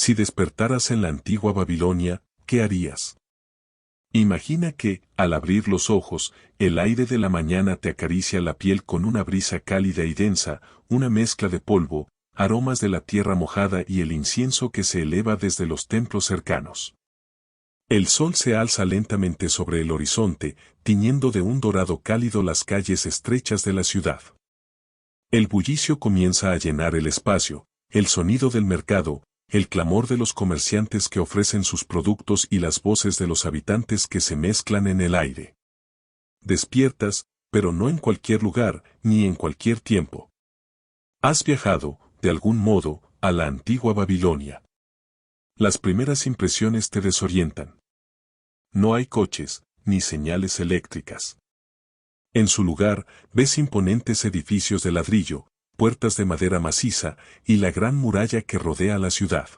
si despertaras en la antigua Babilonia, ¿qué harías? Imagina que, al abrir los ojos, el aire de la mañana te acaricia la piel con una brisa cálida y densa, una mezcla de polvo, aromas de la tierra mojada y el incienso que se eleva desde los templos cercanos. El sol se alza lentamente sobre el horizonte, tiñendo de un dorado cálido las calles estrechas de la ciudad. El bullicio comienza a llenar el espacio, el sonido del mercado, el clamor de los comerciantes que ofrecen sus productos y las voces de los habitantes que se mezclan en el aire. Despiertas, pero no en cualquier lugar, ni en cualquier tiempo. Has viajado, de algún modo, a la antigua Babilonia. Las primeras impresiones te desorientan. No hay coches, ni señales eléctricas. En su lugar, ves imponentes edificios de ladrillo, puertas de madera maciza y la gran muralla que rodea la ciudad.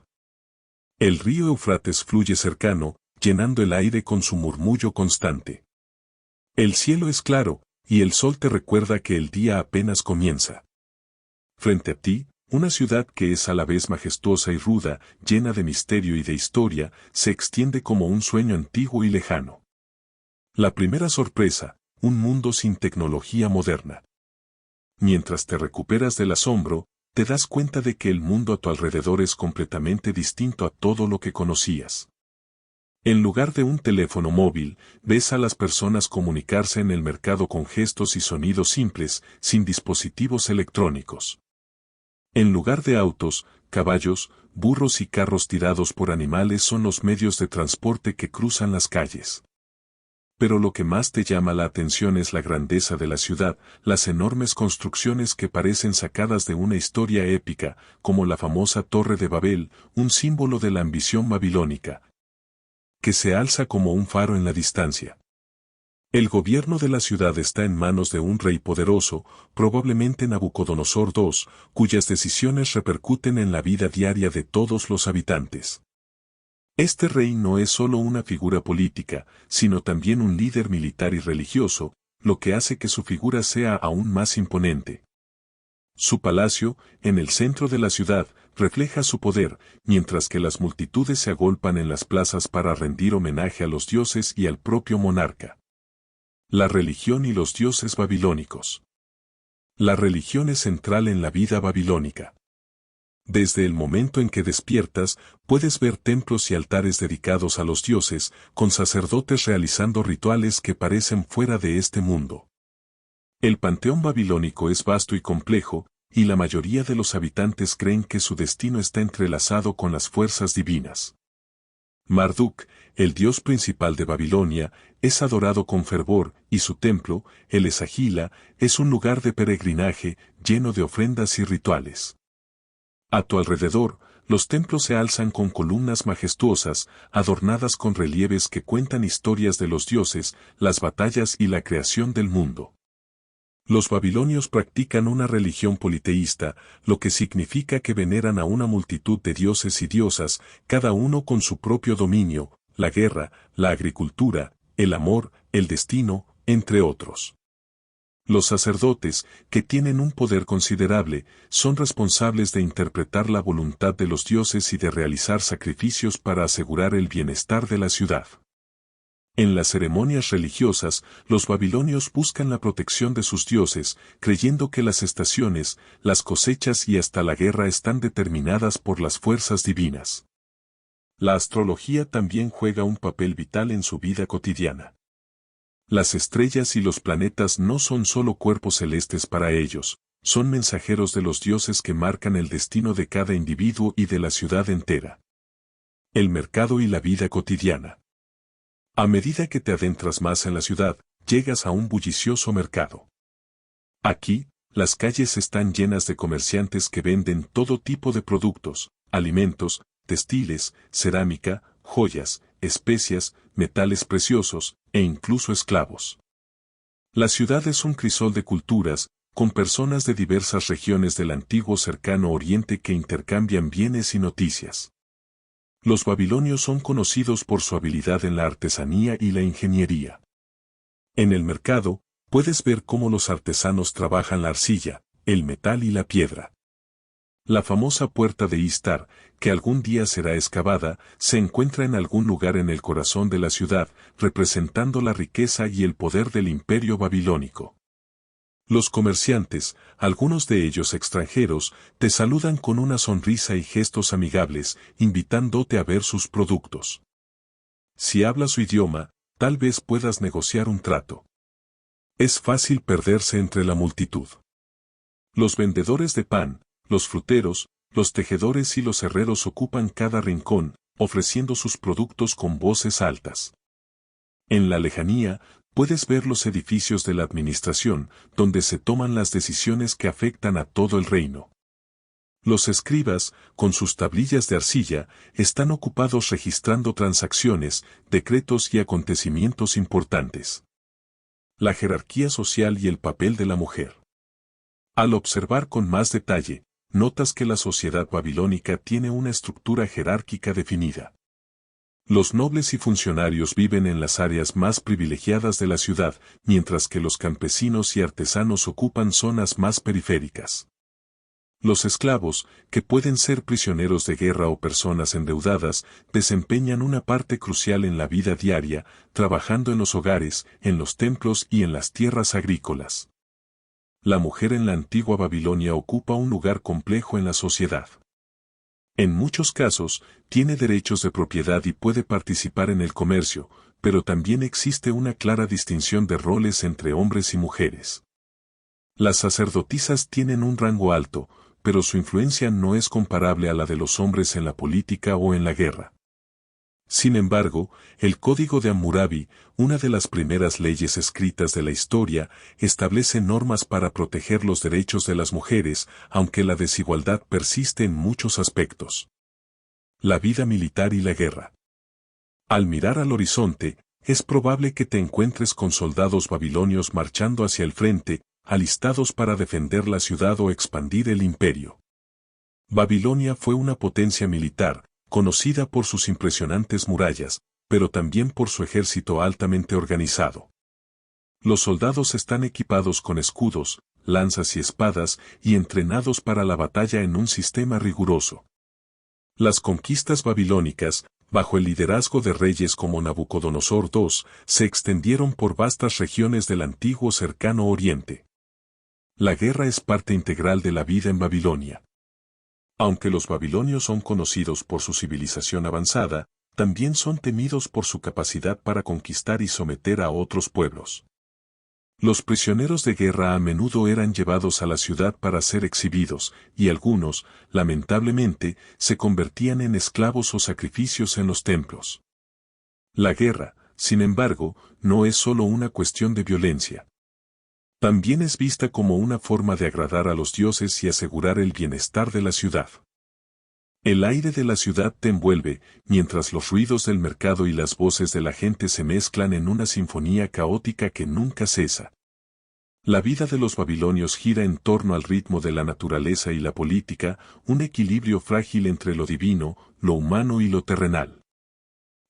El río Éufrates fluye cercano, llenando el aire con su murmullo constante. El cielo es claro, y el sol te recuerda que el día apenas comienza. Frente a ti, una ciudad que es a la vez majestuosa y ruda, llena de misterio y de historia, se extiende como un sueño antiguo y lejano. La primera sorpresa, un mundo sin tecnología moderna. Mientras te recuperas del asombro, te das cuenta de que el mundo a tu alrededor es completamente distinto a todo lo que conocías. En lugar de un teléfono móvil, ves a las personas comunicarse en el mercado con gestos y sonidos simples, sin dispositivos electrónicos. En lugar de autos, caballos, burros y carros tirados por animales son los medios de transporte que cruzan las calles. Pero lo que más te llama la atención es la grandeza de la ciudad, las enormes construcciones que parecen sacadas de una historia épica, como la famosa Torre de Babel, un símbolo de la ambición babilónica, que se alza como un faro en la distancia. El gobierno de la ciudad está en manos de un rey poderoso, probablemente Nabucodonosor II, cuyas decisiones repercuten en la vida diaria de todos los habitantes. Este rey no es solo una figura política, sino también un líder militar y religioso, lo que hace que su figura sea aún más imponente. Su palacio, en el centro de la ciudad, refleja su poder, mientras que las multitudes se agolpan en las plazas para rendir homenaje a los dioses y al propio monarca. La religión y los dioses babilónicos. La religión es central en la vida babilónica. Desde el momento en que despiertas, puedes ver templos y altares dedicados a los dioses, con sacerdotes realizando rituales que parecen fuera de este mundo. El panteón babilónico es vasto y complejo, y la mayoría de los habitantes creen que su destino está entrelazado con las fuerzas divinas. Marduk, el dios principal de Babilonia, es adorado con fervor, y su templo, el Esagila, es un lugar de peregrinaje, lleno de ofrendas y rituales. A tu alrededor, los templos se alzan con columnas majestuosas, adornadas con relieves que cuentan historias de los dioses, las batallas y la creación del mundo. Los babilonios practican una religión politeísta, lo que significa que veneran a una multitud de dioses y diosas, cada uno con su propio dominio, la guerra, la agricultura, el amor, el destino, entre otros. Los sacerdotes, que tienen un poder considerable, son responsables de interpretar la voluntad de los dioses y de realizar sacrificios para asegurar el bienestar de la ciudad. En las ceremonias religiosas, los babilonios buscan la protección de sus dioses, creyendo que las estaciones, las cosechas y hasta la guerra están determinadas por las fuerzas divinas. La astrología también juega un papel vital en su vida cotidiana. Las estrellas y los planetas no son solo cuerpos celestes para ellos, son mensajeros de los dioses que marcan el destino de cada individuo y de la ciudad entera. El mercado y la vida cotidiana. A medida que te adentras más en la ciudad, llegas a un bullicioso mercado. Aquí, las calles están llenas de comerciantes que venden todo tipo de productos, alimentos, textiles, cerámica, joyas, especias, metales preciosos, e incluso esclavos. La ciudad es un crisol de culturas, con personas de diversas regiones del antiguo cercano Oriente que intercambian bienes y noticias. Los babilonios son conocidos por su habilidad en la artesanía y la ingeniería. En el mercado, puedes ver cómo los artesanos trabajan la arcilla, el metal y la piedra. La famosa puerta de Istar, que algún día será excavada, se encuentra en algún lugar en el corazón de la ciudad, representando la riqueza y el poder del imperio babilónico. Los comerciantes, algunos de ellos extranjeros, te saludan con una sonrisa y gestos amigables, invitándote a ver sus productos. Si hablas su idioma, tal vez puedas negociar un trato. Es fácil perderse entre la multitud. Los vendedores de pan, los fruteros, los tejedores y los herreros ocupan cada rincón, ofreciendo sus productos con voces altas. En la lejanía, puedes ver los edificios de la administración, donde se toman las decisiones que afectan a todo el reino. Los escribas, con sus tablillas de arcilla, están ocupados registrando transacciones, decretos y acontecimientos importantes. La jerarquía social y el papel de la mujer. Al observar con más detalle, notas que la sociedad babilónica tiene una estructura jerárquica definida. Los nobles y funcionarios viven en las áreas más privilegiadas de la ciudad, mientras que los campesinos y artesanos ocupan zonas más periféricas. Los esclavos, que pueden ser prisioneros de guerra o personas endeudadas, desempeñan una parte crucial en la vida diaria, trabajando en los hogares, en los templos y en las tierras agrícolas. La mujer en la antigua Babilonia ocupa un lugar complejo en la sociedad. En muchos casos, tiene derechos de propiedad y puede participar en el comercio, pero también existe una clara distinción de roles entre hombres y mujeres. Las sacerdotisas tienen un rango alto, pero su influencia no es comparable a la de los hombres en la política o en la guerra. Sin embargo, el Código de Hammurabi, una de las primeras leyes escritas de la historia, establece normas para proteger los derechos de las mujeres, aunque la desigualdad persiste en muchos aspectos. La vida militar y la guerra. Al mirar al horizonte, es probable que te encuentres con soldados babilonios marchando hacia el frente, alistados para defender la ciudad o expandir el imperio. Babilonia fue una potencia militar, conocida por sus impresionantes murallas, pero también por su ejército altamente organizado. Los soldados están equipados con escudos, lanzas y espadas y entrenados para la batalla en un sistema riguroso. Las conquistas babilónicas, bajo el liderazgo de reyes como Nabucodonosor II, se extendieron por vastas regiones del antiguo cercano Oriente. La guerra es parte integral de la vida en Babilonia. Aunque los babilonios son conocidos por su civilización avanzada, también son temidos por su capacidad para conquistar y someter a otros pueblos. Los prisioneros de guerra a menudo eran llevados a la ciudad para ser exhibidos, y algunos, lamentablemente, se convertían en esclavos o sacrificios en los templos. La guerra, sin embargo, no es solo una cuestión de violencia. También es vista como una forma de agradar a los dioses y asegurar el bienestar de la ciudad. El aire de la ciudad te envuelve, mientras los ruidos del mercado y las voces de la gente se mezclan en una sinfonía caótica que nunca cesa. La vida de los babilonios gira en torno al ritmo de la naturaleza y la política, un equilibrio frágil entre lo divino, lo humano y lo terrenal.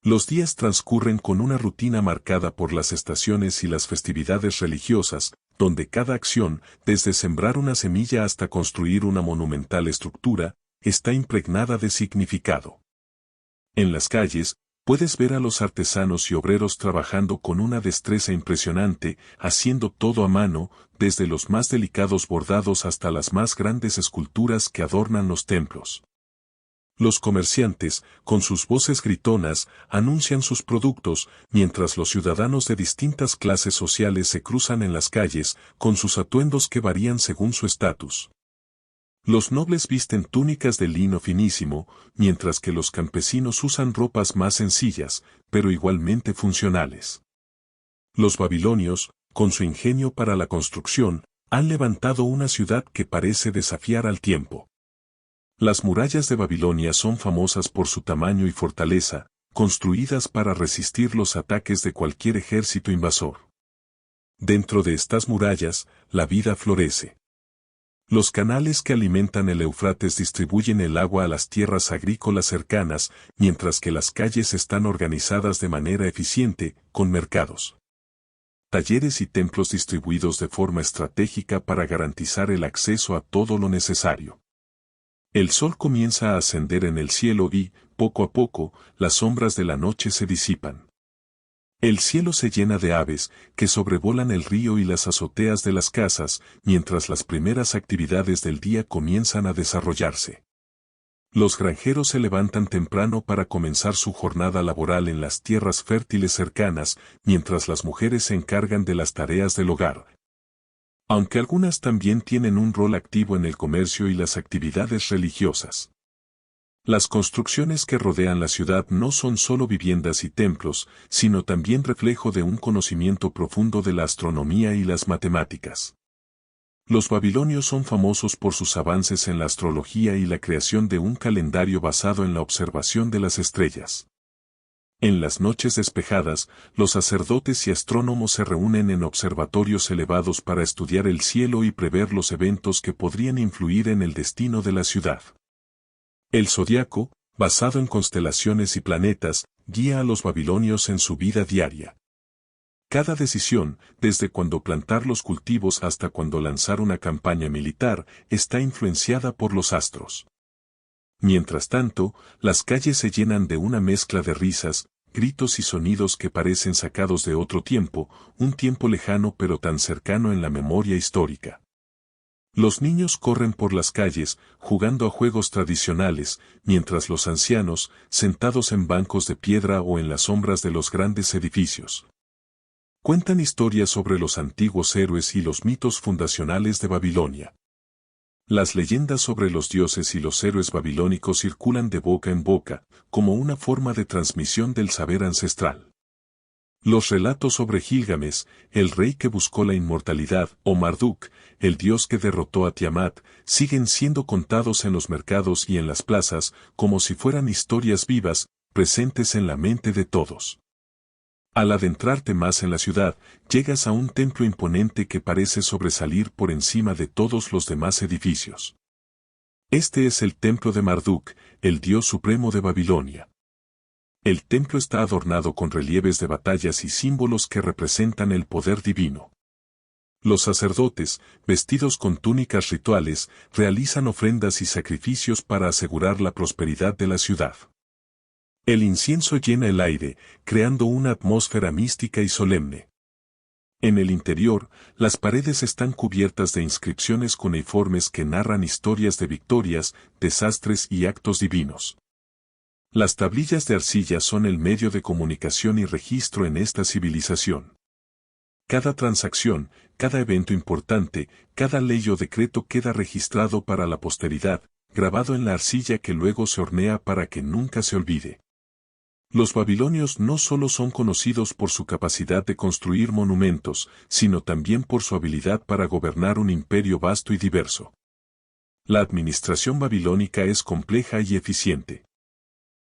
Los días transcurren con una rutina marcada por las estaciones y las festividades religiosas, donde cada acción, desde sembrar una semilla hasta construir una monumental estructura, está impregnada de significado. En las calles, puedes ver a los artesanos y obreros trabajando con una destreza impresionante, haciendo todo a mano, desde los más delicados bordados hasta las más grandes esculturas que adornan los templos. Los comerciantes, con sus voces gritonas, anuncian sus productos, mientras los ciudadanos de distintas clases sociales se cruzan en las calles, con sus atuendos que varían según su estatus. Los nobles visten túnicas de lino finísimo, mientras que los campesinos usan ropas más sencillas, pero igualmente funcionales. Los babilonios, con su ingenio para la construcción, han levantado una ciudad que parece desafiar al tiempo. Las murallas de Babilonia son famosas por su tamaño y fortaleza, construidas para resistir los ataques de cualquier ejército invasor. Dentro de estas murallas, la vida florece. Los canales que alimentan el Éufrates distribuyen el agua a las tierras agrícolas cercanas, mientras que las calles están organizadas de manera eficiente, con mercados, talleres y templos distribuidos de forma estratégica para garantizar el acceso a todo lo necesario. El sol comienza a ascender en el cielo y, poco a poco, las sombras de la noche se disipan. El cielo se llena de aves, que sobrevolan el río y las azoteas de las casas, mientras las primeras actividades del día comienzan a desarrollarse. Los granjeros se levantan temprano para comenzar su jornada laboral en las tierras fértiles cercanas, mientras las mujeres se encargan de las tareas del hogar. Aunque algunas también tienen un rol activo en el comercio y las actividades religiosas. Las construcciones que rodean la ciudad no son solo viviendas y templos, sino también reflejo de un conocimiento profundo de la astronomía y las matemáticas. Los babilonios son famosos por sus avances en la astrología y la creación de un calendario basado en la observación de las estrellas. En las noches despejadas, los sacerdotes y astrónomos se reúnen en observatorios elevados para estudiar el cielo y prever los eventos que podrían influir en el destino de la ciudad. El zodiaco, basado en constelaciones y planetas, guía a los babilonios en su vida diaria. Cada decisión, desde cuando plantar los cultivos hasta cuando lanzar una campaña militar, está influenciada por los astros. Mientras tanto, las calles se llenan de una mezcla de risas, gritos y sonidos que parecen sacados de otro tiempo, un tiempo lejano pero tan cercano en la memoria histórica. Los niños corren por las calles, jugando a juegos tradicionales, mientras los ancianos, sentados en bancos de piedra o en las sombras de los grandes edificios, cuentan historias sobre los antiguos héroes y los mitos fundacionales de Babilonia. Las leyendas sobre los dioses y los héroes babilónicos circulan de boca en boca, como una forma de transmisión del saber ancestral. Los relatos sobre Gilgamesh, el rey que buscó la inmortalidad, o Marduk, el dios que derrotó a Tiamat, siguen siendo contados en los mercados y en las plazas, como si fueran historias vivas, presentes en la mente de todos. Al adentrarte más en la ciudad, llegas a un templo imponente que parece sobresalir por encima de todos los demás edificios. Este es el templo de Marduk, el dios supremo de Babilonia. El templo está adornado con relieves de batallas y símbolos que representan el poder divino. Los sacerdotes, vestidos con túnicas rituales, realizan ofrendas y sacrificios para asegurar la prosperidad de la ciudad. El incienso llena el aire, creando una atmósfera mística y solemne. En el interior, las paredes están cubiertas de inscripciones cuneiformes que narran historias de victorias, desastres y actos divinos. Las tablillas de arcilla son el medio de comunicación y registro en esta civilización. Cada transacción, cada evento importante, cada ley o decreto queda registrado para la posteridad, grabado en la arcilla que luego se hornea para que nunca se olvide. Los babilonios no solo son conocidos por su capacidad de construir monumentos, sino también por su habilidad para gobernar un imperio vasto y diverso. La administración babilónica es compleja y eficiente.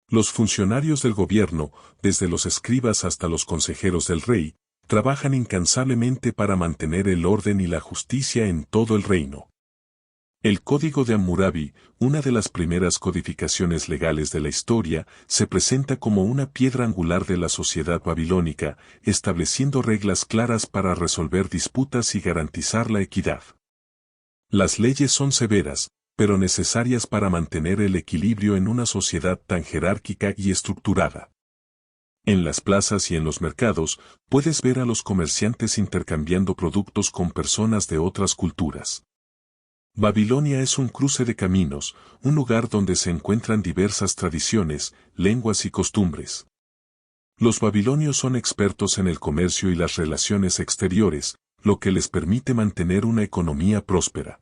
Los funcionarios del gobierno, desde los escribas hasta los consejeros del rey, trabajan incansablemente para mantener el orden y la justicia en todo el reino. El Código de Hammurabi, una de las primeras codificaciones legales de la historia, se presenta como una piedra angular de la sociedad babilónica, estableciendo reglas claras para resolver disputas y garantizar la equidad. Las leyes son severas, pero necesarias para mantener el equilibrio en una sociedad tan jerárquica y estructurada. En las plazas y en los mercados, puedes ver a los comerciantes intercambiando productos con personas de otras culturas. Babilonia es un cruce de caminos, un lugar donde se encuentran diversas tradiciones, lenguas y costumbres. Los babilonios son expertos en el comercio y las relaciones exteriores, lo que les permite mantener una economía próspera.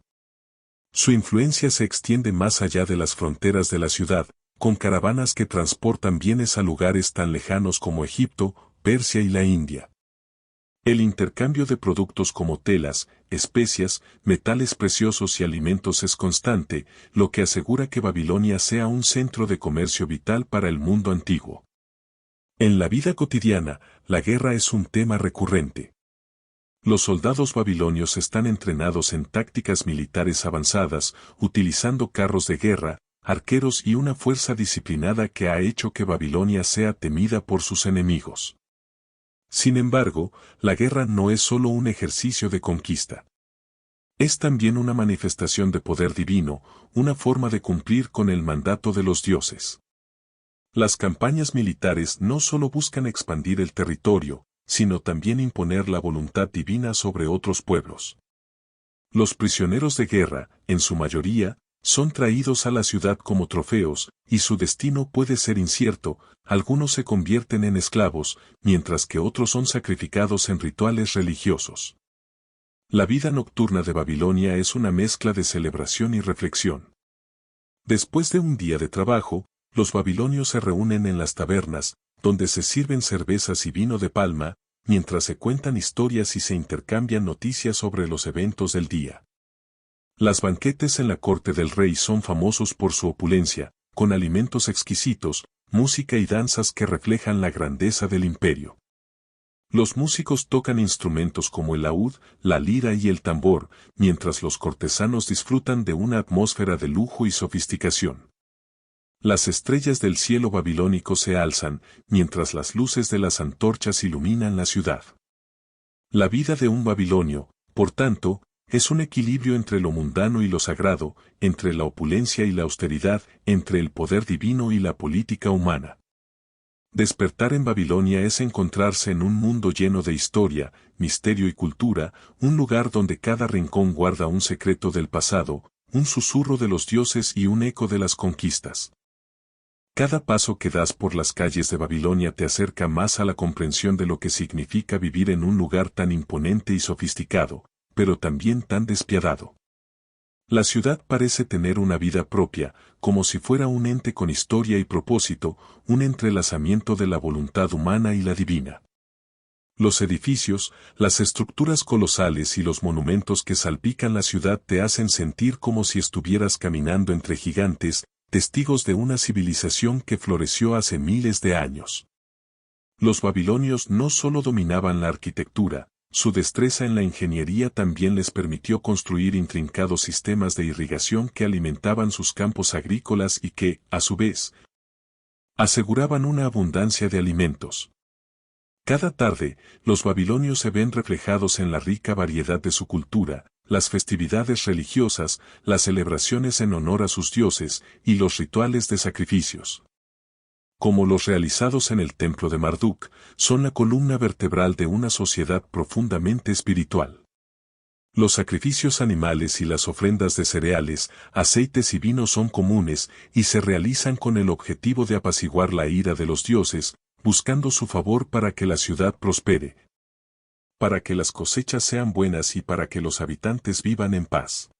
Su influencia se extiende más allá de las fronteras de la ciudad, con caravanas que transportan bienes a lugares tan lejanos como Egipto, Persia y la India. El intercambio de productos como telas, especias, metales preciosos y alimentos es constante, lo que asegura que Babilonia sea un centro de comercio vital para el mundo antiguo. En la vida cotidiana, la guerra es un tema recurrente. Los soldados babilonios están entrenados en tácticas militares avanzadas, utilizando carros de guerra, arqueros y una fuerza disciplinada que ha hecho que Babilonia sea temida por sus enemigos. Sin embargo, la guerra no es solo un ejercicio de conquista. Es también una manifestación de poder divino, una forma de cumplir con el mandato de los dioses. Las campañas militares no solo buscan expandir el territorio, sino también imponer la voluntad divina sobre otros pueblos. Los prisioneros de guerra, en su mayoría, son traídos a la ciudad como trofeos, y su destino puede ser incierto. Algunos se convierten en esclavos, mientras que otros son sacrificados en rituales religiosos. La vida nocturna de Babilonia es una mezcla de celebración y reflexión. Después de un día de trabajo, los babilonios se reúnen en las tabernas, donde se sirven cervezas y vino de palma, mientras se cuentan historias y se intercambian noticias sobre los eventos del día. Las banquetes en la corte del rey son famosos por su opulencia, con alimentos exquisitos, música y danzas que reflejan la grandeza del imperio. Los músicos tocan instrumentos como el laúd, la lira y el tambor, mientras los cortesanos disfrutan de una atmósfera de lujo y sofisticación. Las estrellas del cielo babilónico se alzan, mientras las luces de las antorchas iluminan la ciudad. La vida de un babilonio, por tanto, es un equilibrio entre lo mundano y lo sagrado, entre la opulencia y la austeridad, entre el poder divino y la política humana. Despertar en Babilonia es encontrarse en un mundo lleno de historia, misterio y cultura, un lugar donde cada rincón guarda un secreto del pasado, un susurro de los dioses y un eco de las conquistas. Cada paso que das por las calles de Babilonia te acerca más a la comprensión de lo que significa vivir en un lugar tan imponente y sofisticado, pero también tan despiadado. La ciudad parece tener una vida propia, como si fuera un ente con historia y propósito, un entrelazamiento de la voluntad humana y la divina. Los edificios, las estructuras colosales y los monumentos que salpican la ciudad te hacen sentir como si estuvieras caminando entre gigantes, testigos de una civilización que floreció hace miles de años. Los babilonios no solo dominaban la arquitectura, su destreza en la ingeniería también les permitió construir intrincados sistemas de irrigación que alimentaban sus campos agrícolas y que, a su vez, aseguraban una abundancia de alimentos. Cada tarde, los babilonios se ven reflejados en la rica variedad de su cultura, las festividades religiosas, las celebraciones en honor a sus dioses y los rituales de sacrificios. Como los realizados en el templo de Marduk, son la columna vertebral de una sociedad profundamente espiritual. Los sacrificios animales y las ofrendas de cereales, aceites y vino son comunes y se realizan con el objetivo de apaciguar la ira de los dioses, buscando su favor para que la ciudad prospere, para que las cosechas sean buenas y para que los habitantes vivan en paz.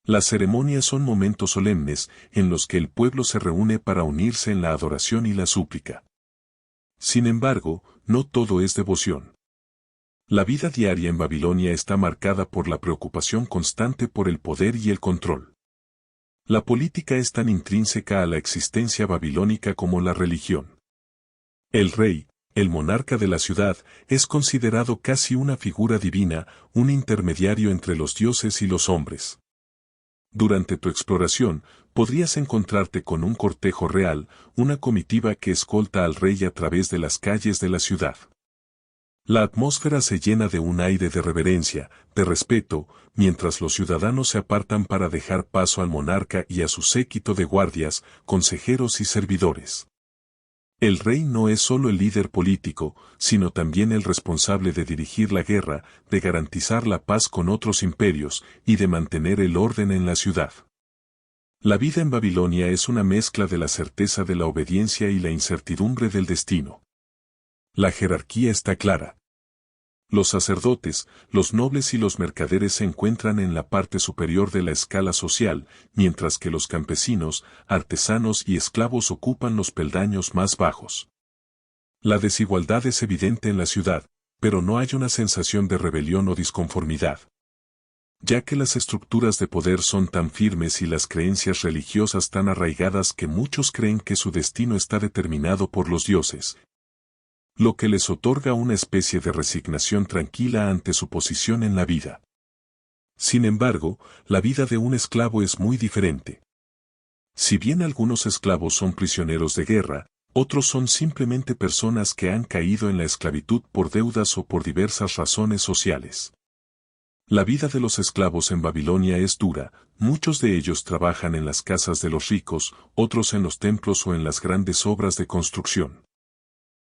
Las ceremonias son momentos solemnes en los que el pueblo se reúne para unirse en la adoración y la súplica. Sin embargo, no todo es devoción. La vida diaria en Babilonia está marcada por la preocupación constante por el poder y el control. La política es tan intrínseca a la existencia babilónica como la religión. El rey, el monarca de la ciudad, es considerado casi una figura divina, un intermediario entre los dioses y los hombres. Durante tu exploración, podrías encontrarte con un cortejo real, una comitiva que escolta al rey a través de las calles de la ciudad. La atmósfera se llena de un aire de reverencia, de respeto, mientras los ciudadanos se apartan para dejar paso al monarca y a su séquito de guardias, consejeros y servidores. El rey no es solo el líder político, sino también el responsable de dirigir la guerra, de garantizar la paz con otros imperios y de mantener el orden en la ciudad. La vida en Babilonia es una mezcla de la certeza de la obediencia y la incertidumbre del destino. La jerarquía está clara. Los sacerdotes, los nobles y los mercaderes se encuentran en la parte superior de la escala social, mientras que los campesinos, artesanos y esclavos ocupan los peldaños más bajos. La desigualdad es evidente en la ciudad, pero no hay una sensación de rebelión o disconformidad. Ya que las estructuras de poder son tan firmes y las creencias religiosas tan arraigadas que muchos creen que su destino está determinado por los dioses, lo que les otorga una especie de resignación tranquila ante su posición en la vida. Sin embargo, la vida de un esclavo es muy diferente. Si bien algunos esclavos son prisioneros de guerra, otros son simplemente personas que han caído en la esclavitud por deudas o por diversas razones sociales. La vida de los esclavos en Babilonia es dura, muchos de ellos trabajan en las casas de los ricos, otros en los templos o en las grandes obras de construcción.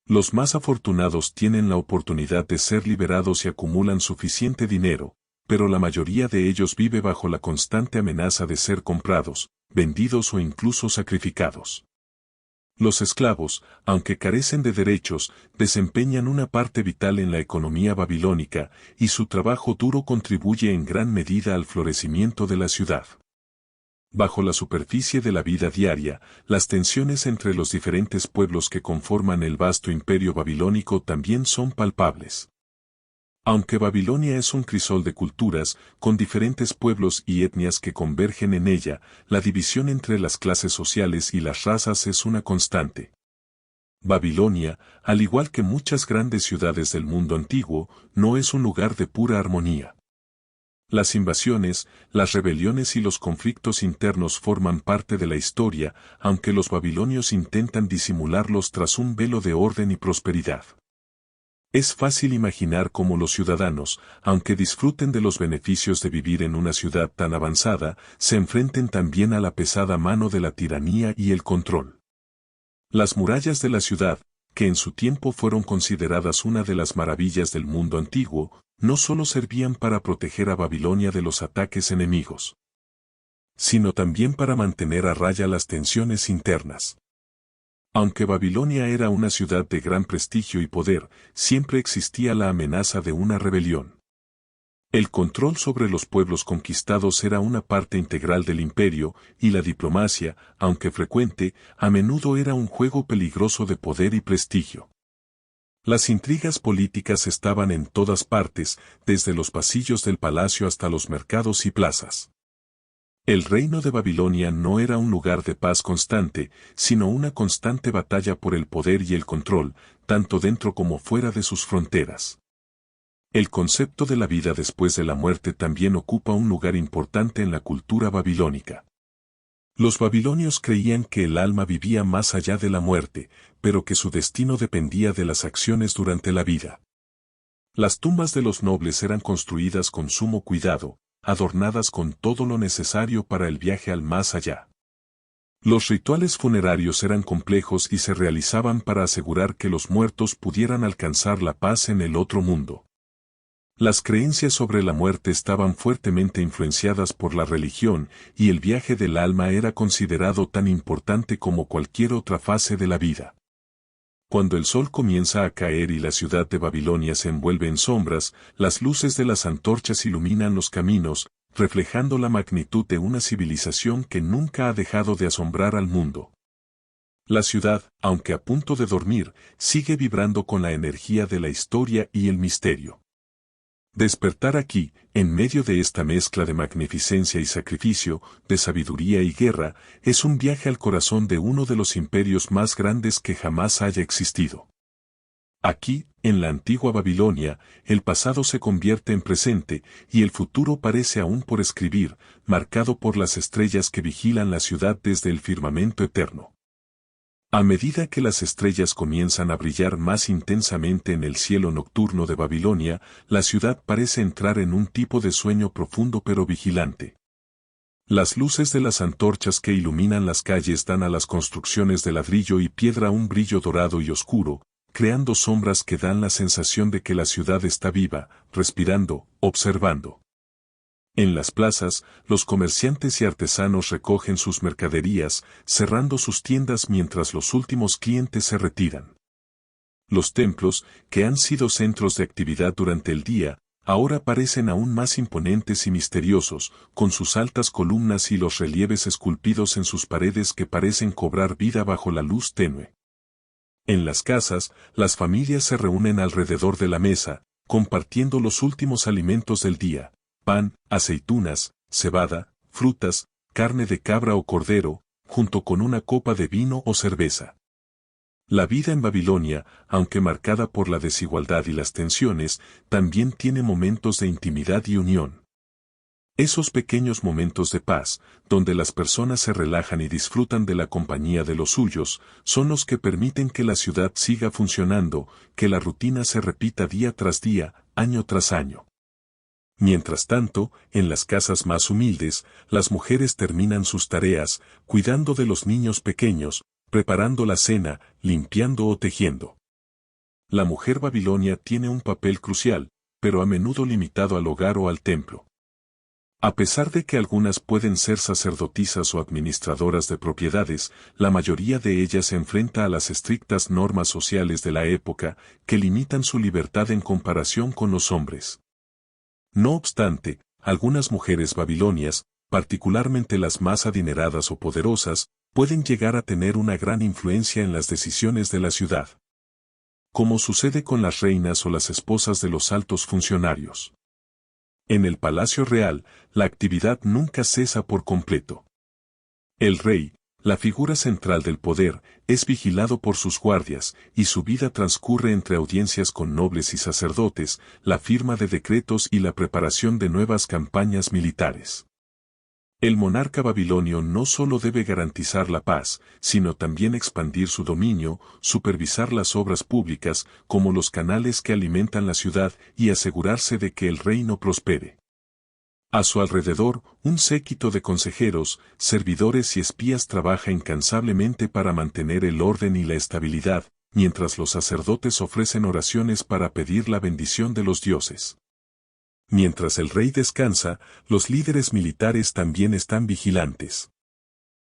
Los más afortunados tienen la oportunidad de ser liberados y acumulan suficiente dinero, pero la mayoría de ellos vive bajo la constante amenaza de ser comprados, vendidos o incluso sacrificados. Los esclavos, aunque carecen de derechos, desempeñan una parte vital en la economía babilónica, y su trabajo duro contribuye en gran medida al florecimiento de la ciudad. Bajo la superficie de la vida diaria, las tensiones entre los diferentes pueblos que conforman el vasto imperio babilónico también son palpables. Aunque Babilonia es un crisol de culturas, con diferentes pueblos y etnias que convergen en ella, la división entre las clases sociales y las razas es una constante. Babilonia, al igual que muchas grandes ciudades del mundo antiguo, no es un lugar de pura armonía. Las invasiones, las rebeliones y los conflictos internos forman parte de la historia, aunque los babilonios intentan disimularlos tras un velo de orden y prosperidad. Es fácil imaginar cómo los ciudadanos, aunque disfruten de los beneficios de vivir en una ciudad tan avanzada, se enfrenten también a la pesada mano de la tiranía y el control. Las murallas de la ciudad, que en su tiempo fueron consideradas una de las maravillas del mundo antiguo, no solo servían para proteger a Babilonia de los ataques enemigos, sino también para mantener a raya las tensiones internas. Aunque Babilonia era una ciudad de gran prestigio y poder, siempre existía la amenaza de una rebelión. El control sobre los pueblos conquistados era una parte integral del imperio, y la diplomacia, aunque frecuente, a menudo era un juego peligroso de poder y prestigio. Las intrigas políticas estaban en todas partes, desde los pasillos del palacio hasta los mercados y plazas. El reino de Babilonia no era un lugar de paz constante, sino una constante batalla por el poder y el control, tanto dentro como fuera de sus fronteras. El concepto de la vida después de la muerte también ocupa un lugar importante en la cultura babilónica. Los babilonios creían que el alma vivía más allá de la muerte, pero que su destino dependía de las acciones durante la vida. Las tumbas de los nobles eran construidas con sumo cuidado, adornadas con todo lo necesario para el viaje al más allá. Los rituales funerarios eran complejos y se realizaban para asegurar que los muertos pudieran alcanzar la paz en el otro mundo. Las creencias sobre la muerte estaban fuertemente influenciadas por la religión, y el viaje del alma era considerado tan importante como cualquier otra fase de la vida. Cuando el sol comienza a caer y la ciudad de Babilonia se envuelve en sombras, las luces de las antorchas iluminan los caminos, reflejando la magnitud de una civilización que nunca ha dejado de asombrar al mundo. La ciudad, aunque a punto de dormir, sigue vibrando con la energía de la historia y el misterio. Despertar aquí, en medio de esta mezcla de magnificencia y sacrificio, de sabiduría y guerra, es un viaje al corazón de uno de los imperios más grandes que jamás haya existido. Aquí, en la antigua Babilonia, el pasado se convierte en presente, y el futuro parece aún por escribir, marcado por las estrellas que vigilan la ciudad desde el firmamento eterno. A medida que las estrellas comienzan a brillar más intensamente en el cielo nocturno de Babilonia, la ciudad parece entrar en un tipo de sueño profundo pero vigilante. Las luces de las antorchas que iluminan las calles dan a las construcciones de ladrillo y piedra un brillo dorado y oscuro, creando sombras que dan la sensación de que la ciudad está viva, respirando, observando. En las plazas, los comerciantes y artesanos recogen sus mercaderías, cerrando sus tiendas mientras los últimos clientes se retiran. Los templos, que han sido centros de actividad durante el día, ahora parecen aún más imponentes y misteriosos, con sus altas columnas y los relieves esculpidos en sus paredes que parecen cobrar vida bajo la luz tenue. En las casas, las familias se reúnen alrededor de la mesa, compartiendo los últimos alimentos del día: pan, aceitunas, cebada, frutas, carne de cabra o cordero, junto con una copa de vino o cerveza. La vida en Babilonia, aunque marcada por la desigualdad y las tensiones, también tiene momentos de intimidad y unión. Esos pequeños momentos de paz, donde las personas se relajan y disfrutan de la compañía de los suyos, son los que permiten que la ciudad siga funcionando, que la rutina se repita día tras día, año tras año. Mientras tanto, en las casas más humildes, las mujeres terminan sus tareas, cuidando de los niños pequeños, preparando la cena, limpiando o tejiendo. La mujer babilonia tiene un papel crucial, pero a menudo limitado al hogar o al templo. A pesar de que algunas pueden ser sacerdotisas o administradoras de propiedades, la mayoría de ellas se enfrenta a las estrictas normas sociales de la época, que limitan su libertad en comparación con los hombres. No obstante, algunas mujeres babilonias, particularmente las más adineradas o poderosas, pueden llegar a tener una gran influencia en las decisiones de la ciudad. Como sucede con las reinas o las esposas de los altos funcionarios. En el Palacio Real, la actividad nunca cesa por completo. El rey, la figura central del poder, es vigilado por sus guardias, y su vida transcurre entre audiencias con nobles y sacerdotes, la firma de decretos y la preparación de nuevas campañas militares. El monarca babilonio no solo debe garantizar la paz, sino también expandir su dominio, supervisar las obras públicas, como los canales que alimentan la ciudad, y asegurarse de que el reino prospere. A su alrededor, un séquito de consejeros, servidores y espías trabaja incansablemente para mantener el orden y la estabilidad, mientras los sacerdotes ofrecen oraciones para pedir la bendición de los dioses. Mientras el rey descansa, los líderes militares también están vigilantes.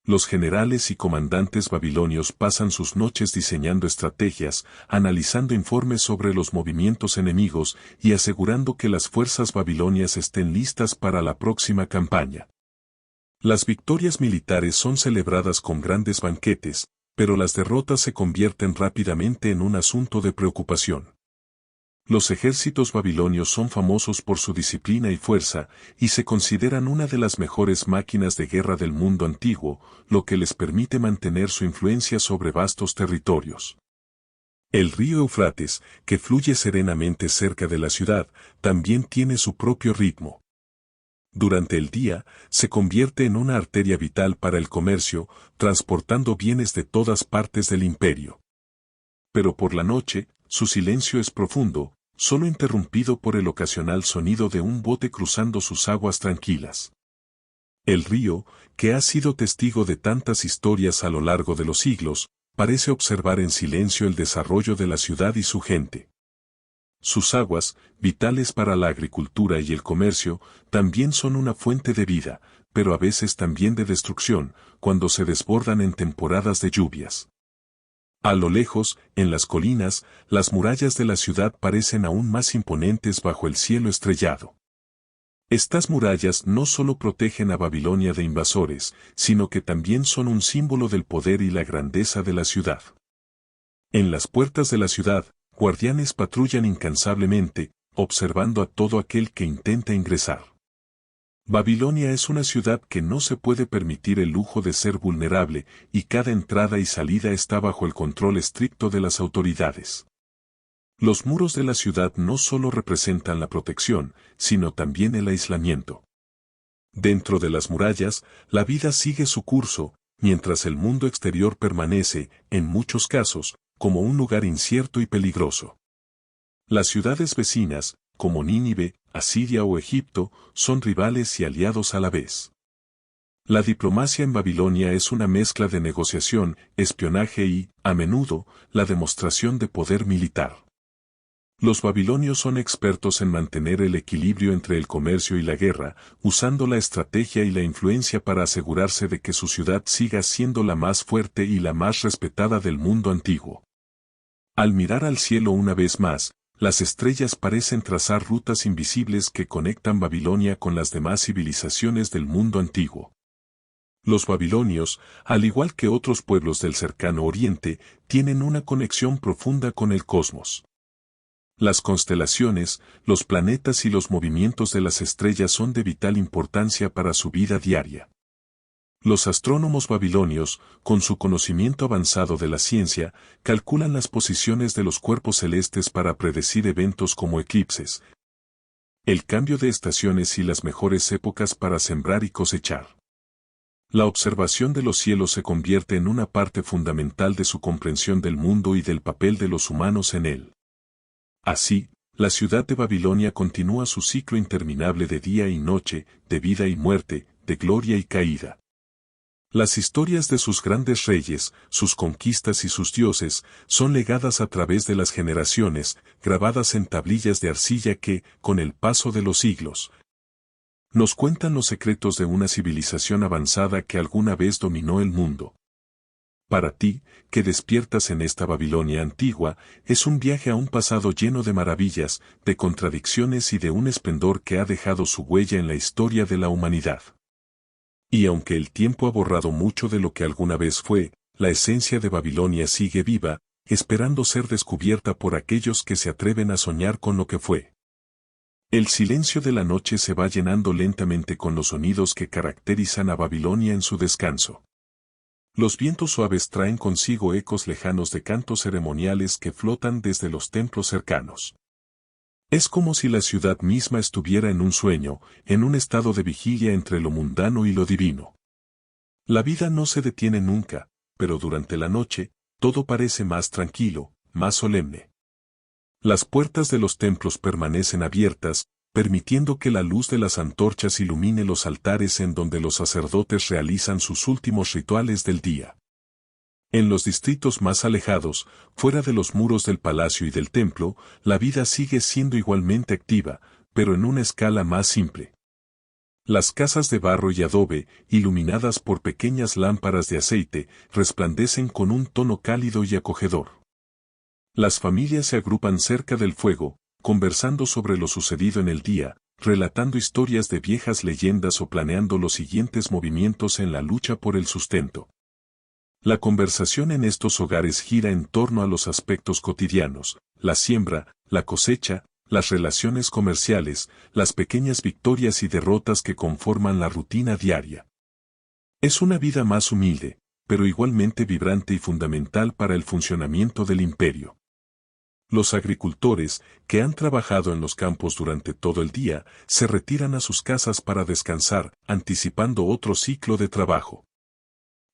Los generales y comandantes babilonios pasan sus noches diseñando estrategias, analizando informes sobre los movimientos enemigos y asegurando que las fuerzas babilonias estén listas para la próxima campaña. Las victorias militares son celebradas con grandes banquetes, pero las derrotas se convierten rápidamente en un asunto de preocupación. Los ejércitos babilonios son famosos por su disciplina y fuerza, y se consideran una de las mejores máquinas de guerra del mundo antiguo, lo que les permite mantener su influencia sobre vastos territorios. El río Éufrates, que fluye serenamente cerca de la ciudad, también tiene su propio ritmo. Durante el día, se convierte en una arteria vital para el comercio, transportando bienes de todas partes del imperio. Pero por la noche, su silencio es profundo, solo interrumpido por el ocasional sonido de un bote cruzando sus aguas tranquilas. El río, que ha sido testigo de tantas historias a lo largo de los siglos, parece observar en silencio el desarrollo de la ciudad y su gente. Sus aguas, vitales para la agricultura y el comercio, también son una fuente de vida, pero a veces también de destrucción, cuando se desbordan en temporadas de lluvias. A lo lejos, en las colinas, las murallas de la ciudad parecen aún más imponentes bajo el cielo estrellado. Estas murallas no solo protegen a Babilonia de invasores, sino que también son un símbolo del poder y la grandeza de la ciudad. En las puertas de la ciudad, guardianes patrullan incansablemente, observando a todo aquel que intenta ingresar. Babilonia es una ciudad que no se puede permitir el lujo de ser vulnerable, y cada entrada y salida está bajo el control estricto de las autoridades. Los muros de la ciudad no solo representan la protección, sino también el aislamiento. Dentro de las murallas, la vida sigue su curso, mientras el mundo exterior permanece, en muchos casos, como un lugar incierto y peligroso. Las ciudades vecinas, como Nínive, Asiria o Egipto, son rivales y aliados a la vez. La diplomacia en Babilonia es una mezcla de negociación, espionaje y, a menudo, la demostración de poder militar. Los babilonios son expertos en mantener el equilibrio entre el comercio y la guerra, usando la estrategia y la influencia para asegurarse de que su ciudad siga siendo la más fuerte y la más respetada del mundo antiguo. Al mirar al cielo una vez más, las estrellas parecen trazar rutas invisibles que conectan Babilonia con las demás civilizaciones del mundo antiguo. Los babilonios, al igual que otros pueblos del cercano Oriente, tienen una conexión profunda con el cosmos. Las constelaciones, los planetas y los movimientos de las estrellas son de vital importancia para su vida diaria. Los astrónomos babilonios, con su conocimiento avanzado de la ciencia, calculan las posiciones de los cuerpos celestes para predecir eventos como eclipses, el cambio de estaciones y las mejores épocas para sembrar y cosechar. La observación de los cielos se convierte en una parte fundamental de su comprensión del mundo y del papel de los humanos en él. Así, la ciudad de Babilonia continúa su ciclo interminable de día y noche, de vida y muerte, de gloria y caída. Las historias de sus grandes reyes, sus conquistas y sus dioses, son legadas a través de las generaciones, grabadas en tablillas de arcilla que, con el paso de los siglos, nos cuentan los secretos de una civilización avanzada que alguna vez dominó el mundo. Para ti, que despiertas en esta Babilonia antigua, es un viaje a un pasado lleno de maravillas, de contradicciones y de un esplendor que ha dejado su huella en la historia de la humanidad. Y aunque el tiempo ha borrado mucho de lo que alguna vez fue, la esencia de Babilonia sigue viva, esperando ser descubierta por aquellos que se atreven a soñar con lo que fue. El silencio de la noche se va llenando lentamente con los sonidos que caracterizan a Babilonia en su descanso. Los vientos suaves traen consigo ecos lejanos de cantos ceremoniales que flotan desde los templos cercanos. Es como si la ciudad misma estuviera en un sueño, en un estado de vigilia entre lo mundano y lo divino. La vida no se detiene nunca, pero durante la noche, todo parece más tranquilo, más solemne. Las puertas de los templos permanecen abiertas, permitiendo que la luz de las antorchas ilumine los altares en donde los sacerdotes realizan sus últimos rituales del día. En los distritos más alejados, fuera de los muros del palacio y del templo, la vida sigue siendo igualmente activa, pero en una escala más simple. Las casas de barro y adobe, iluminadas por pequeñas lámparas de aceite, resplandecen con un tono cálido y acogedor. Las familias se agrupan cerca del fuego, conversando sobre lo sucedido en el día, relatando historias de viejas leyendas o planeando los siguientes movimientos en la lucha por el sustento. La conversación en estos hogares gira en torno a los aspectos cotidianos, la siembra, la cosecha, las relaciones comerciales, las pequeñas victorias y derrotas que conforman la rutina diaria. Es una vida más humilde, pero igualmente vibrante y fundamental para el funcionamiento del imperio. Los agricultores, que han trabajado en los campos durante todo el día, se retiran a sus casas para descansar, anticipando otro ciclo de trabajo.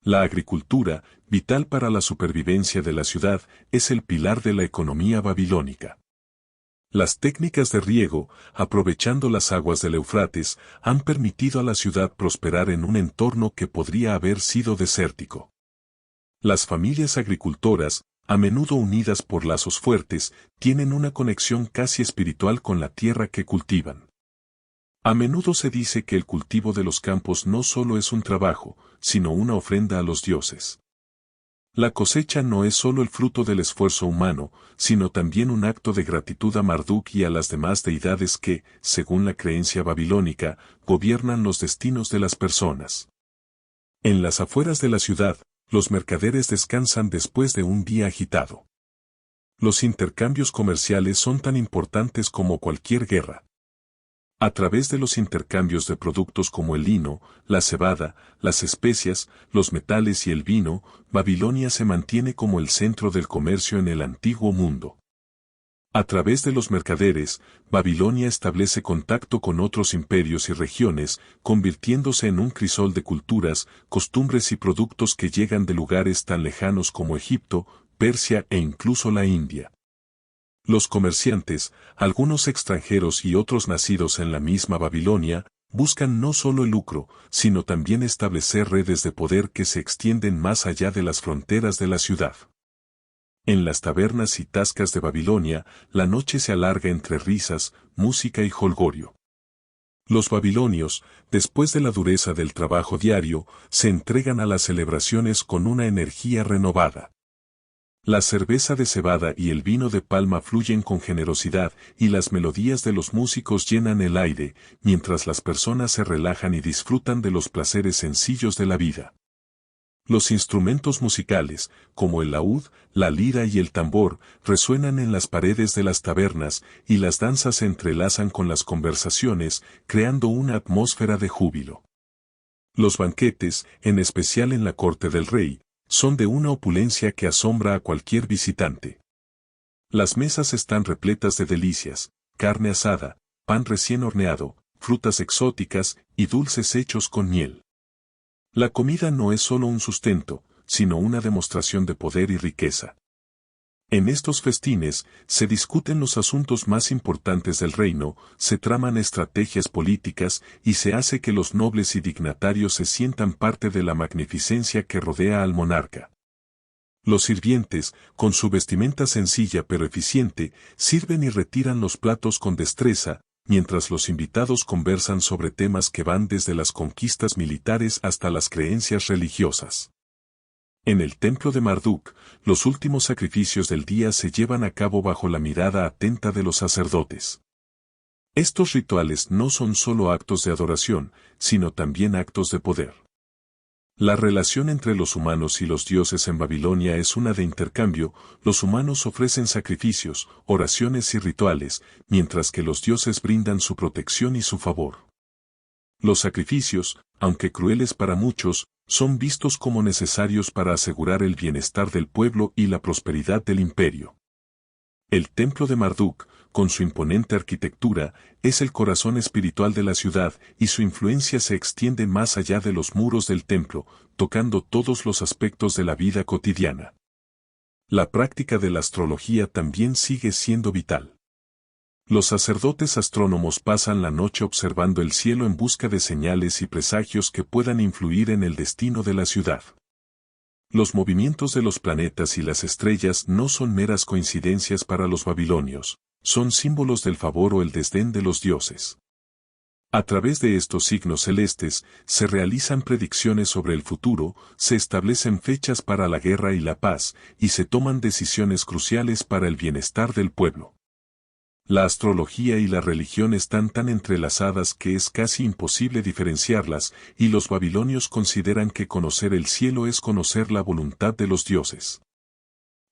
La agricultura, vital para la supervivencia de la ciudad, es el pilar de la economía babilónica. Las técnicas de riego, aprovechando las aguas del Éufrates, han permitido a la ciudad prosperar en un entorno que podría haber sido desértico. Las familias agricultoras, a menudo unidas por lazos fuertes, tienen una conexión casi espiritual con la tierra que cultivan. A menudo se dice que el cultivo de los campos no solo es un trabajo, sino una ofrenda a los dioses. La cosecha no es solo el fruto del esfuerzo humano, sino también un acto de gratitud a Marduk y a las demás deidades que, según la creencia babilónica, gobiernan los destinos de las personas. En las afueras de la ciudad, los mercaderes descansan después de un día agitado. Los intercambios comerciales son tan importantes como cualquier guerra. A través de los intercambios de productos como el lino, la cebada, las especias, los metales y el vino, Babilonia se mantiene como el centro del comercio en el antiguo mundo. A través de los mercaderes, Babilonia establece contacto con otros imperios y regiones, convirtiéndose en un crisol de culturas, costumbres y productos que llegan de lugares tan lejanos como Egipto, Persia e incluso la India. Los comerciantes, algunos extranjeros y otros nacidos en la misma Babilonia, buscan no solo el lucro, sino también establecer redes de poder que se extienden más allá de las fronteras de la ciudad. En las tabernas y tascas de Babilonia, la noche se alarga entre risas, música y jolgorio. Los babilonios, después de la dureza del trabajo diario, se entregan a las celebraciones con una energía renovada. La cerveza de cebada y el vino de palma fluyen con generosidad y las melodías de los músicos llenan el aire, mientras las personas se relajan y disfrutan de los placeres sencillos de la vida. Los instrumentos musicales, como el laúd, la lira y el tambor, resuenan en las paredes de las tabernas y las danzas se entrelazan con las conversaciones, creando una atmósfera de júbilo. Los banquetes, en especial en la corte del rey, son de una opulencia que asombra a cualquier visitante. Las mesas están repletas de delicias, carne asada, pan recién horneado, frutas exóticas y dulces hechos con miel. La comida no es solo un sustento, sino una demostración de poder y riqueza. En estos festines, se discuten los asuntos más importantes del reino, se traman estrategias políticas y se hace que los nobles y dignatarios se sientan parte de la magnificencia que rodea al monarca. Los sirvientes, con su vestimenta sencilla pero eficiente, sirven y retiran los platos con destreza, mientras los invitados conversan sobre temas que van desde las conquistas militares hasta las creencias religiosas. En el templo de Marduk, los últimos sacrificios del día se llevan a cabo bajo la mirada atenta de los sacerdotes. Estos rituales no son solo actos de adoración, sino también actos de poder. La relación entre los humanos y los dioses en Babilonia es una de intercambio, los humanos ofrecen sacrificios, oraciones y rituales, mientras que los dioses brindan su protección y su favor. Los sacrificios, aunque crueles para muchos, son vistos como necesarios para asegurar el bienestar del pueblo y la prosperidad del imperio. El templo de Marduk, con su imponente arquitectura, es el corazón espiritual de la ciudad y su influencia se extiende más allá de los muros del templo, tocando todos los aspectos de la vida cotidiana. La práctica de la astrología también sigue siendo vital. Los sacerdotes astrónomos pasan la noche observando el cielo en busca de señales y presagios que puedan influir en el destino de la ciudad. Los movimientos de los planetas y las estrellas no son meras coincidencias para los babilonios, son símbolos del favor o el desdén de los dioses. A través de estos signos celestes, se realizan predicciones sobre el futuro, se establecen fechas para la guerra y la paz, y se toman decisiones cruciales para el bienestar del pueblo. La astrología y la religión están tan entrelazadas que es casi imposible diferenciarlas, y los babilonios consideran que conocer el cielo es conocer la voluntad de los dioses.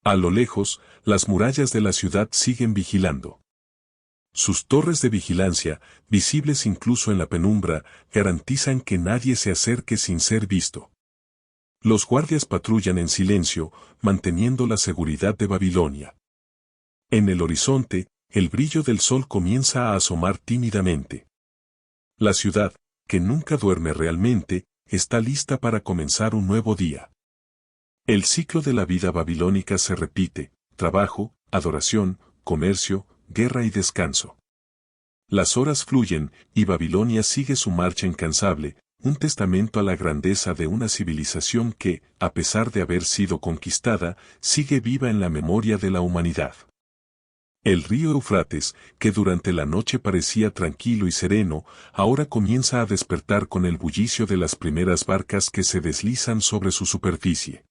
A lo lejos, las murallas de la ciudad siguen vigilando. Sus torres de vigilancia, visibles incluso en la penumbra, garantizan que nadie se acerque sin ser visto. Los guardias patrullan en silencio, manteniendo la seguridad de Babilonia. En el horizonte, el brillo del sol comienza a asomar tímidamente. La ciudad, que nunca duerme realmente, está lista para comenzar un nuevo día. El ciclo de la vida babilónica se repite: trabajo, adoración, comercio, guerra y descanso. Las horas fluyen, y Babilonia sigue su marcha incansable, un testamento a la grandeza de una civilización que, a pesar de haber sido conquistada, sigue viva en la memoria de la humanidad. El río Eufrates, que durante la noche parecía tranquilo y sereno, ahora comienza a despertar con el bullicio de las primeras barcas que se deslizan sobre su superficie.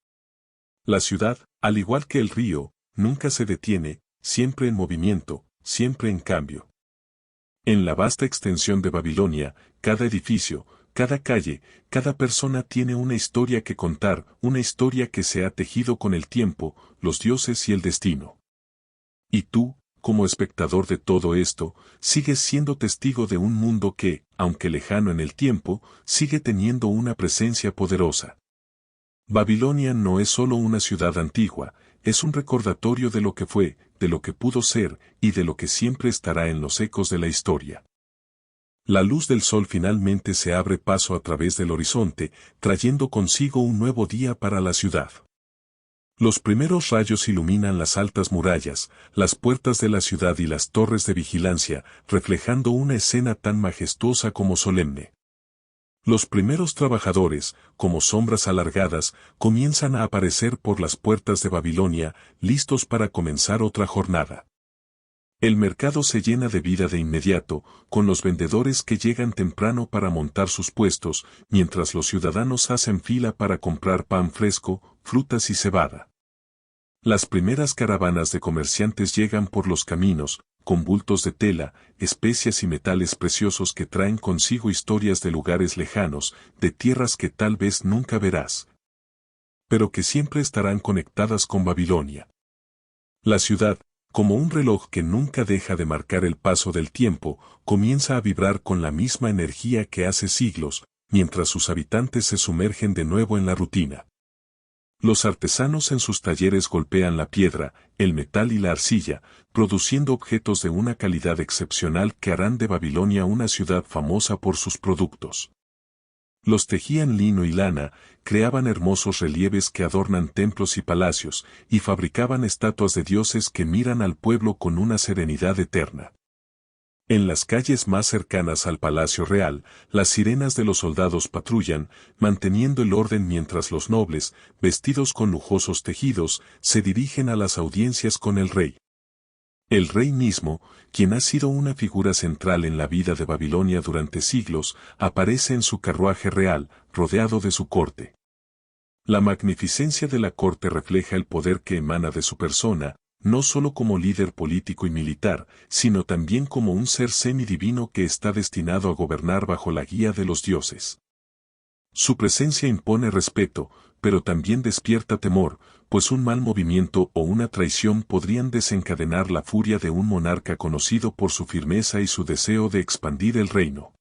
La ciudad, al igual que el río, nunca se detiene, siempre en movimiento, siempre en cambio. En la vasta extensión de Babilonia, cada edificio, cada calle, cada persona tiene una historia que contar, una historia que se ha tejido con el tiempo, los dioses y el destino. Y tú, como espectador de todo esto, sigues siendo testigo de un mundo que, aunque lejano en el tiempo, sigue teniendo una presencia poderosa. Babilonia no es solo una ciudad antigua, es un recordatorio de lo que fue, de lo que pudo ser, y de lo que siempre estará en los ecos de la historia. La luz del sol finalmente se abre paso a través del horizonte, trayendo consigo un nuevo día para la ciudad. Los primeros rayos iluminan las altas murallas, las puertas de la ciudad y las torres de vigilancia, reflejando una escena tan majestuosa como solemne. Los primeros trabajadores, como sombras alargadas, comienzan a aparecer por las puertas de Babilonia, listos para comenzar otra jornada. El mercado se llena de vida de inmediato, con los vendedores que llegan temprano para montar sus puestos, mientras los ciudadanos hacen fila para comprar pan fresco, frutas y cebada. Las primeras caravanas de comerciantes llegan por los caminos, con bultos de tela, especias y metales preciosos que traen consigo historias de lugares lejanos, de tierras que tal vez nunca verás, pero que siempre estarán conectadas con Babilonia. La ciudad, como un reloj que nunca deja de marcar el paso del tiempo, comienza a vibrar con la misma energía que hace siglos, mientras sus habitantes se sumergen de nuevo en la rutina. Los artesanos en sus talleres golpean la piedra, el metal y la arcilla, produciendo objetos de una calidad excepcional que harán de Babilonia una ciudad famosa por sus productos. Los tejían lino y lana, creaban hermosos relieves que adornan templos y palacios, y fabricaban estatuas de dioses que miran al pueblo con una serenidad eterna. En las calles más cercanas al Palacio Real, las sirenas de los soldados patrullan, manteniendo el orden mientras los nobles, vestidos con lujosos tejidos, se dirigen a las audiencias con el rey. El rey mismo, quien ha sido una figura central en la vida de Babilonia durante siglos, aparece en su carruaje real, rodeado de su corte. La magnificencia de la corte refleja el poder que emana de su persona, no solo como líder político y militar, sino también como un ser semidivino que está destinado a gobernar bajo la guía de los dioses. Su presencia impone respeto, pero también despierta temor, pues un mal movimiento o una traición podrían desencadenar la furia de un monarca conocido por su firmeza y su deseo de expandir el reino.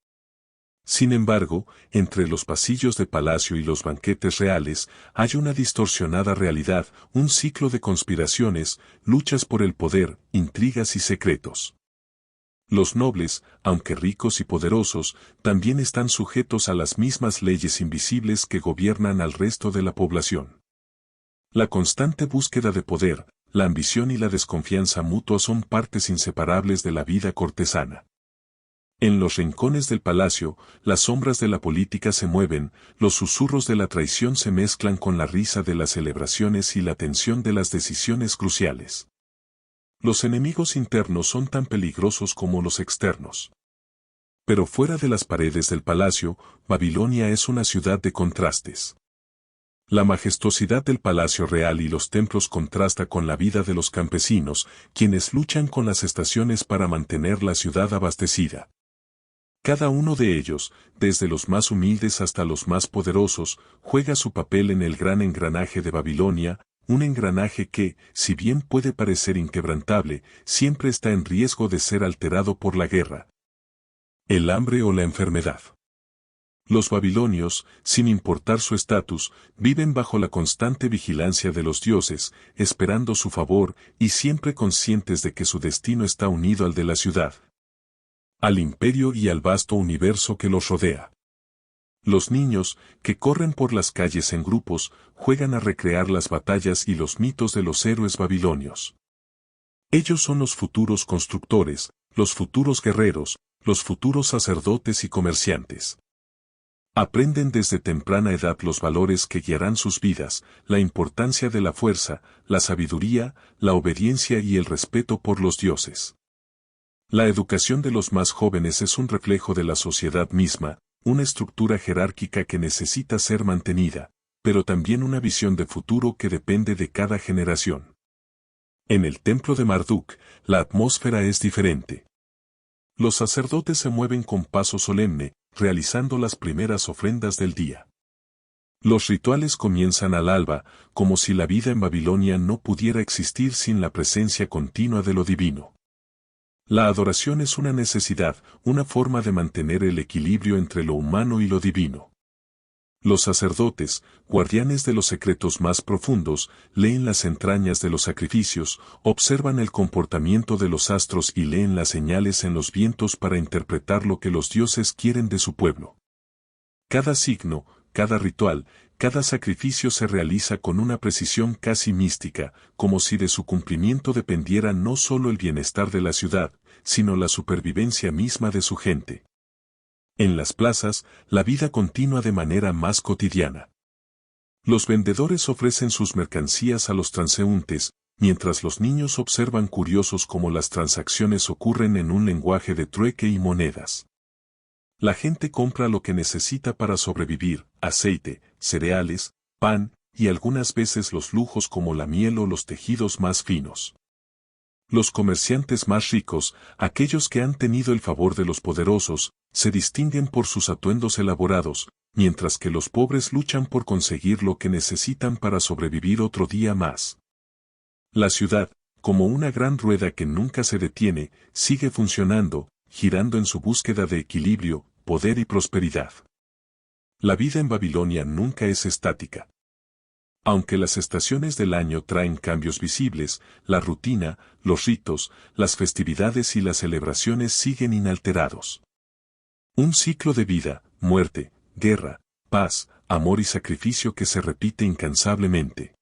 Sin embargo, entre los pasillos de palacio y los banquetes reales, hay una distorsionada realidad, un ciclo de conspiraciones, luchas por el poder, intrigas y secretos. Los nobles, aunque ricos y poderosos, también están sujetos a las mismas leyes invisibles que gobiernan al resto de la población. La constante búsqueda de poder, la ambición y la desconfianza mutua son partes inseparables de la vida cortesana. En los rincones del palacio, las sombras de la política se mueven, los susurros de la traición se mezclan con la risa de las celebraciones y la tensión de las decisiones cruciales. Los enemigos internos son tan peligrosos como los externos. Pero fuera de las paredes del palacio, Babilonia es una ciudad de contrastes. La majestuosidad del palacio real y los templos contrasta con la vida de los campesinos, quienes luchan con las estaciones para mantener la ciudad abastecida. Cada uno de ellos, desde los más humildes hasta los más poderosos, juega su papel en el gran engranaje de Babilonia, un engranaje que, si bien puede parecer inquebrantable, siempre está en riesgo de ser alterado por la guerra, el hambre o la enfermedad. Los babilonios, sin importar su estatus, viven bajo la constante vigilancia de los dioses, esperando su favor y siempre conscientes de que su destino está unido al de la ciudad, al imperio y al vasto universo que los rodea. Los niños, que corren por las calles en grupos, juegan a recrear las batallas y los mitos de los héroes babilonios. Ellos son los futuros constructores, los futuros guerreros, los futuros sacerdotes y comerciantes. Aprenden desde temprana edad los valores que guiarán sus vidas, la importancia de la fuerza, la sabiduría, la obediencia y el respeto por los dioses. La educación de los más jóvenes es un reflejo de la sociedad misma, una estructura jerárquica que necesita ser mantenida, pero también una visión de futuro que depende de cada generación. En el templo de Marduk, la atmósfera es diferente. Los sacerdotes se mueven con paso solemne, realizando las primeras ofrendas del día. Los rituales comienzan al alba, como si la vida en Babilonia no pudiera existir sin la presencia continua de lo divino. La adoración es una necesidad, una forma de mantener el equilibrio entre lo humano y lo divino. Los sacerdotes, guardianes de los secretos más profundos, leen las entrañas de los sacrificios, observan el comportamiento de los astros y leen las señales en los vientos para interpretar lo que los dioses quieren de su pueblo. Cada signo, cada ritual, cada sacrificio se realiza con una precisión casi mística, como si de su cumplimiento dependiera no solo el bienestar de la ciudad, sino la supervivencia misma de su gente. En las plazas, la vida continúa de manera más cotidiana. Los vendedores ofrecen sus mercancías a los transeúntes, mientras los niños observan curiosos cómo las transacciones ocurren en un lenguaje de trueque y monedas. La gente compra lo que necesita para sobrevivir: aceite, cereales, pan, y algunas veces los lujos como la miel o los tejidos más finos. Los comerciantes más ricos, aquellos que han tenido el favor de los poderosos, se distinguen por sus atuendos elaborados, mientras que los pobres luchan por conseguir lo que necesitan para sobrevivir otro día más. La ciudad, como una gran rueda que nunca se detiene, sigue funcionando, girando en su búsqueda de equilibrio, poder y prosperidad. La vida en Babilonia nunca es estática. Aunque las estaciones del año traen cambios visibles, la rutina, los ritos, las festividades y las celebraciones siguen inalterados. Un ciclo de vida, muerte, guerra, paz, amor y sacrificio que se repite incansablemente.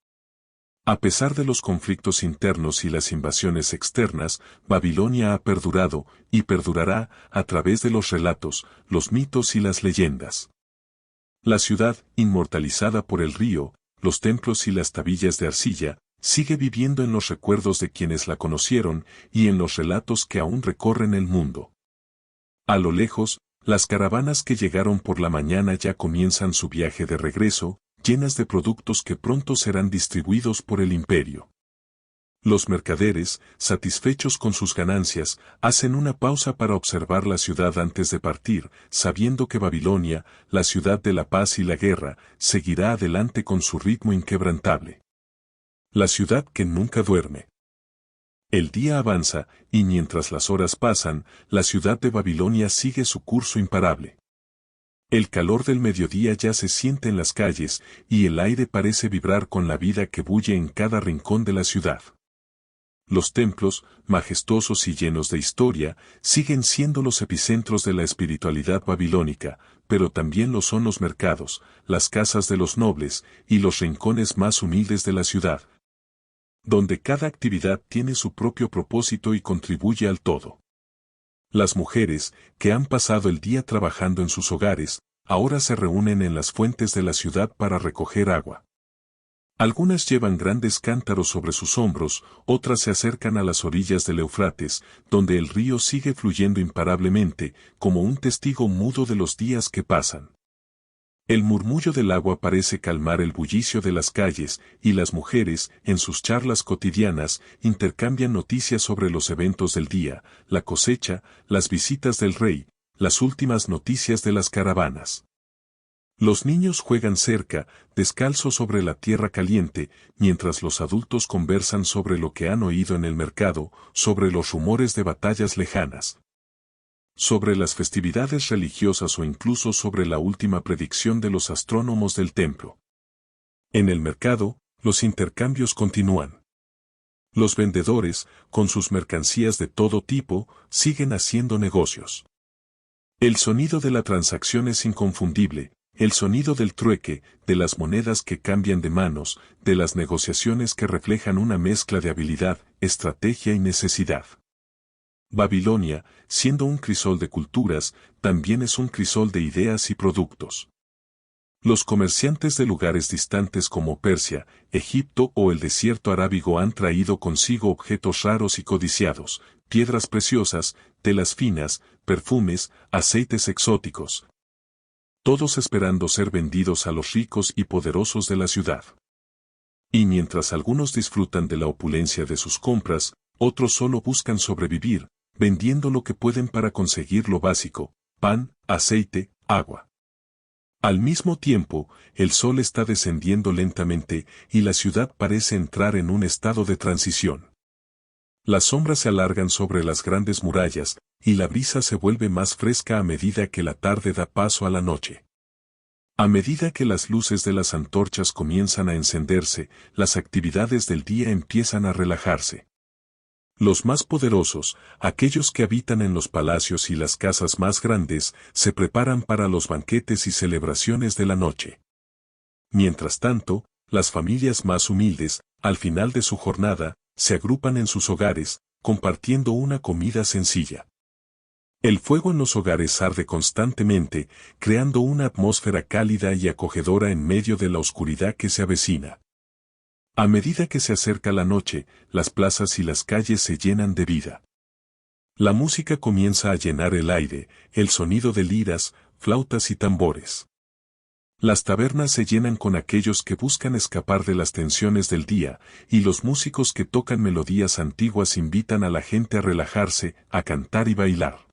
A pesar de los conflictos internos y las invasiones externas, Babilonia ha perdurado, y perdurará, a través de los relatos, los mitos y las leyendas. La ciudad, inmortalizada por el río, los templos y las tablillas de arcilla, sigue viviendo en los recuerdos de quienes la conocieron y en los relatos que aún recorren el mundo. A lo lejos, las caravanas que llegaron por la mañana ya comienzan su viaje de regreso, llenas de productos que pronto serán distribuidos por el imperio. Los mercaderes, satisfechos con sus ganancias, hacen una pausa para observar la ciudad antes de partir, sabiendo que Babilonia, la ciudad de la paz y la guerra, seguirá adelante con su ritmo inquebrantable. La ciudad que nunca duerme. El día avanza, y mientras las horas pasan, la ciudad de Babilonia sigue su curso imparable. El calor del mediodía ya se siente en las calles, y el aire parece vibrar con la vida que bulle en cada rincón de la ciudad. Los templos, majestuosos y llenos de historia, siguen siendo los epicentros de la espiritualidad babilónica, pero también lo son los mercados, las casas de los nobles, y los rincones más humildes de la ciudad, donde cada actividad tiene su propio propósito y contribuye al todo. Las mujeres, que han pasado el día trabajando en sus hogares, ahora se reúnen en las fuentes de la ciudad para recoger agua. Algunas llevan grandes cántaros sobre sus hombros, otras se acercan a las orillas del Éufrates, donde el río sigue fluyendo imparablemente, como un testigo mudo de los días que pasan. El murmullo del agua parece calmar el bullicio de las calles, y las mujeres, en sus charlas cotidianas, intercambian noticias sobre los eventos del día, la cosecha, las visitas del rey, las últimas noticias de las caravanas. Los niños juegan cerca, descalzos sobre la tierra caliente, mientras los adultos conversan sobre lo que han oído en el mercado, sobre los rumores de batallas lejanas, sobre las festividades religiosas o incluso sobre la última predicción de los astrónomos del templo. En el mercado, los intercambios continúan. Los vendedores, con sus mercancías de todo tipo, siguen haciendo negocios. El sonido de la transacción es inconfundible, el sonido del trueque, de las monedas que cambian de manos, de las negociaciones que reflejan una mezcla de habilidad, estrategia y necesidad. Babilonia, siendo un crisol de culturas, también es un crisol de ideas y productos. Los comerciantes de lugares distantes como Persia, Egipto o el desierto arábigo han traído consigo objetos raros y codiciados, piedras preciosas, telas finas, perfumes, aceites exóticos. Todos esperando ser vendidos a los ricos y poderosos de la ciudad. Y mientras algunos disfrutan de la opulencia de sus compras, otros solo buscan sobrevivir, vendiendo lo que pueden para conseguir lo básico, pan, aceite, agua. Al mismo tiempo, el sol está descendiendo lentamente y la ciudad parece entrar en un estado de transición. Las sombras se alargan sobre las grandes murallas, y la brisa se vuelve más fresca a medida que la tarde da paso a la noche. A medida que las luces de las antorchas comienzan a encenderse, las actividades del día empiezan a relajarse. Los más poderosos, aquellos que habitan en los palacios y las casas más grandes, se preparan para los banquetes y celebraciones de la noche. Mientras tanto, las familias más humildes, al final de su jornada, se agrupan en sus hogares, compartiendo una comida sencilla. El fuego en los hogares arde constantemente, creando una atmósfera cálida y acogedora en medio de la oscuridad que se avecina. A medida que se acerca la noche, las plazas y las calles se llenan de vida. La música comienza a llenar el aire, el sonido de liras, flautas y tambores. Las tabernas se llenan con aquellos que buscan escapar de las tensiones del día, y los músicos que tocan melodías antiguas invitan a la gente a relajarse, a cantar y bailar.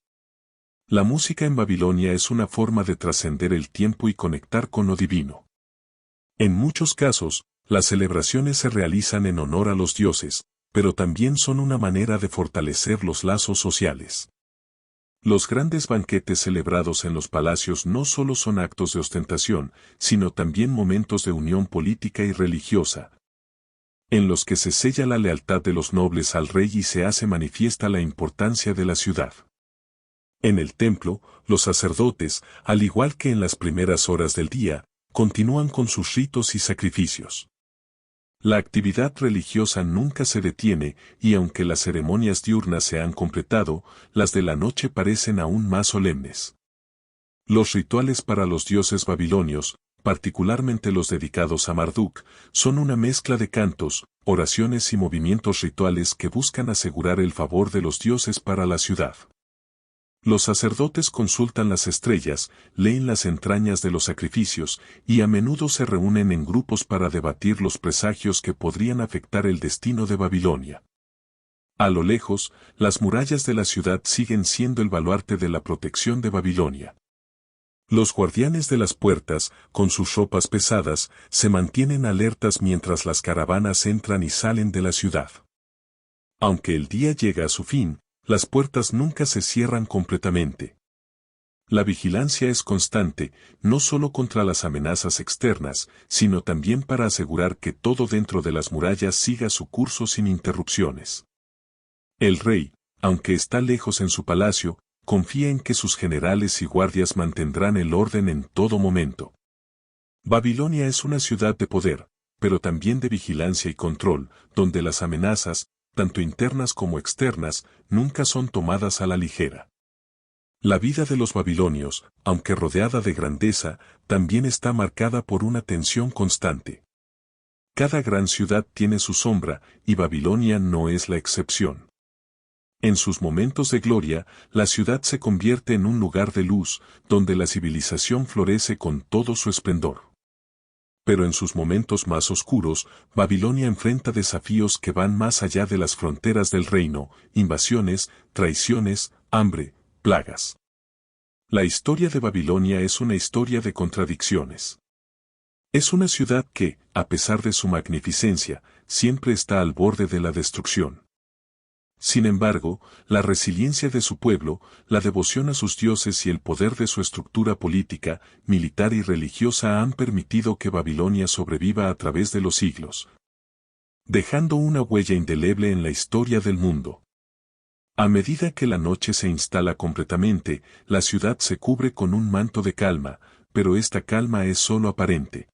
La música en Babilonia es una forma de trascender el tiempo y conectar con lo divino. En muchos casos, las celebraciones se realizan en honor a los dioses, pero también son una manera de fortalecer los lazos sociales. Los grandes banquetes celebrados en los palacios no solo son actos de ostentación, sino también momentos de unión política y religiosa, en los que se sella la lealtad de los nobles al rey y se hace manifiesta la importancia de la ciudad. En el templo, los sacerdotes, al igual que en las primeras horas del día, continúan con sus ritos y sacrificios. La actividad religiosa nunca se detiene y aunque las ceremonias diurnas se han completado, las de la noche parecen aún más solemnes. Los rituales para los dioses babilonios, particularmente los dedicados a Marduk, son una mezcla de cantos, oraciones y movimientos rituales que buscan asegurar el favor de los dioses para la ciudad. Los sacerdotes consultan las estrellas, leen las entrañas de los sacrificios y a menudo se reúnen en grupos para debatir los presagios que podrían afectar el destino de Babilonia. A lo lejos, las murallas de la ciudad siguen siendo el baluarte de la protección de Babilonia. Los guardianes de las puertas, con sus ropas pesadas, se mantienen alertas mientras las caravanas entran y salen de la ciudad. Aunque el día llega a su fin, las puertas nunca se cierran completamente. La vigilancia es constante, no solo contra las amenazas externas, sino también para asegurar que todo dentro de las murallas siga su curso sin interrupciones. El rey, aunque está lejos en su palacio, confía en que sus generales y guardias mantendrán el orden en todo momento. Babilonia es una ciudad de poder, pero también de vigilancia y control, donde las amenazas, tanto internas como externas, nunca son tomadas a la ligera. La vida de los babilonios, aunque rodeada de grandeza, también está marcada por una tensión constante. Cada gran ciudad tiene su sombra, y Babilonia no es la excepción. En sus momentos de gloria, la ciudad se convierte en un lugar de luz, donde la civilización florece con todo su esplendor. Pero en sus momentos más oscuros, Babilonia enfrenta desafíos que van más allá de las fronteras del reino, invasiones, traiciones, hambre, plagas. La historia de Babilonia es una historia de contradicciones. Es una ciudad que, a pesar de su magnificencia, siempre está al borde de la destrucción. Sin embargo, la resiliencia de su pueblo, la devoción a sus dioses y el poder de su estructura política, militar y religiosa han permitido que Babilonia sobreviva a través de los siglos, dejando una huella indeleble en la historia del mundo. A medida que la noche se instala completamente, la ciudad se cubre con un manto de calma, pero esta calma es solo aparente.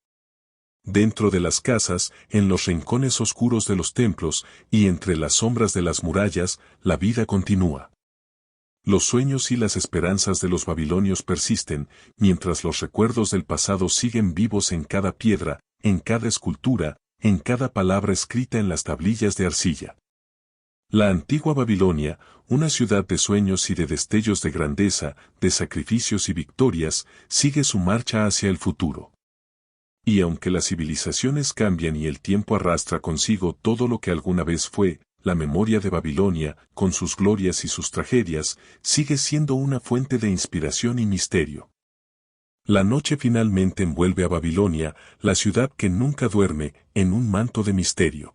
Dentro de las casas, en los rincones oscuros de los templos, y entre las sombras de las murallas, la vida continúa. Los sueños y las esperanzas de los babilonios persisten, mientras los recuerdos del pasado siguen vivos en cada piedra, en cada escultura, en cada palabra escrita en las tablillas de arcilla. La antigua Babilonia, una ciudad de sueños y de destellos de grandeza, de sacrificios y victorias, sigue su marcha hacia el futuro. Y aunque las civilizaciones cambian y el tiempo arrastra consigo todo lo que alguna vez fue, la memoria de Babilonia, con sus glorias y sus tragedias, sigue siendo una fuente de inspiración y misterio. La noche finalmente envuelve a Babilonia, la ciudad que nunca duerme, en un manto de misterio.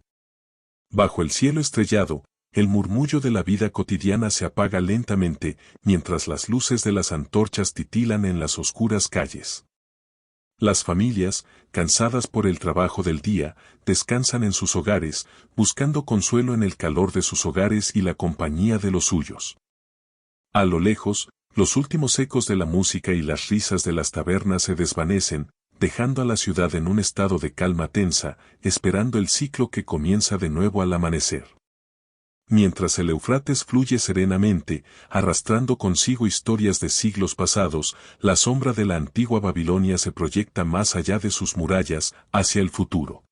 Bajo el cielo estrellado, el murmullo de la vida cotidiana se apaga lentamente, mientras las luces de las antorchas titilan en las oscuras calles. Las familias, cansadas por el trabajo del día, descansan en sus hogares, buscando consuelo en el calor de sus hogares y la compañía de los suyos. A lo lejos, los últimos ecos de la música y las risas de las tabernas se desvanecen, dejando a la ciudad en un estado de calma tensa, esperando el ciclo que comienza de nuevo al amanecer. Mientras el Éufrates fluye serenamente, arrastrando consigo historias de siglos pasados, la sombra de la antigua Babilonia se proyecta más allá de sus murallas, hacia el futuro.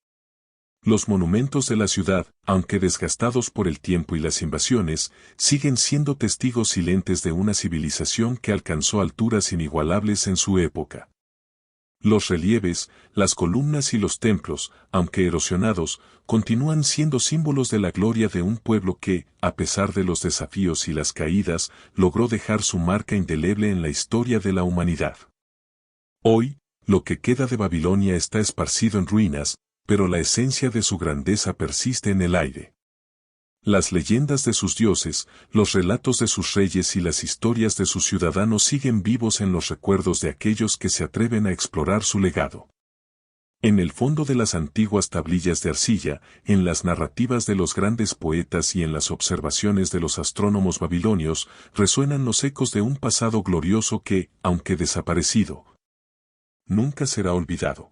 Los monumentos de la ciudad, aunque desgastados por el tiempo y las invasiones, siguen siendo testigos silentes de una civilización que alcanzó alturas inigualables en su época. Los relieves, las columnas y los templos, aunque erosionados, continúan siendo símbolos de la gloria de un pueblo que, a pesar de los desafíos y las caídas, logró dejar su marca indeleble en la historia de la humanidad. Hoy, lo que queda de Babilonia está esparcido en ruinas, pero la esencia de su grandeza persiste en el aire. Las leyendas de sus dioses, los relatos de sus reyes y las historias de sus ciudadanos siguen vivos en los recuerdos de aquellos que se atreven a explorar su legado. En el fondo de las antiguas tablillas de arcilla, en las narrativas de los grandes poetas y en las observaciones de los astrónomos babilonios, resuenan los ecos de un pasado glorioso que, aunque desaparecido, nunca será olvidado.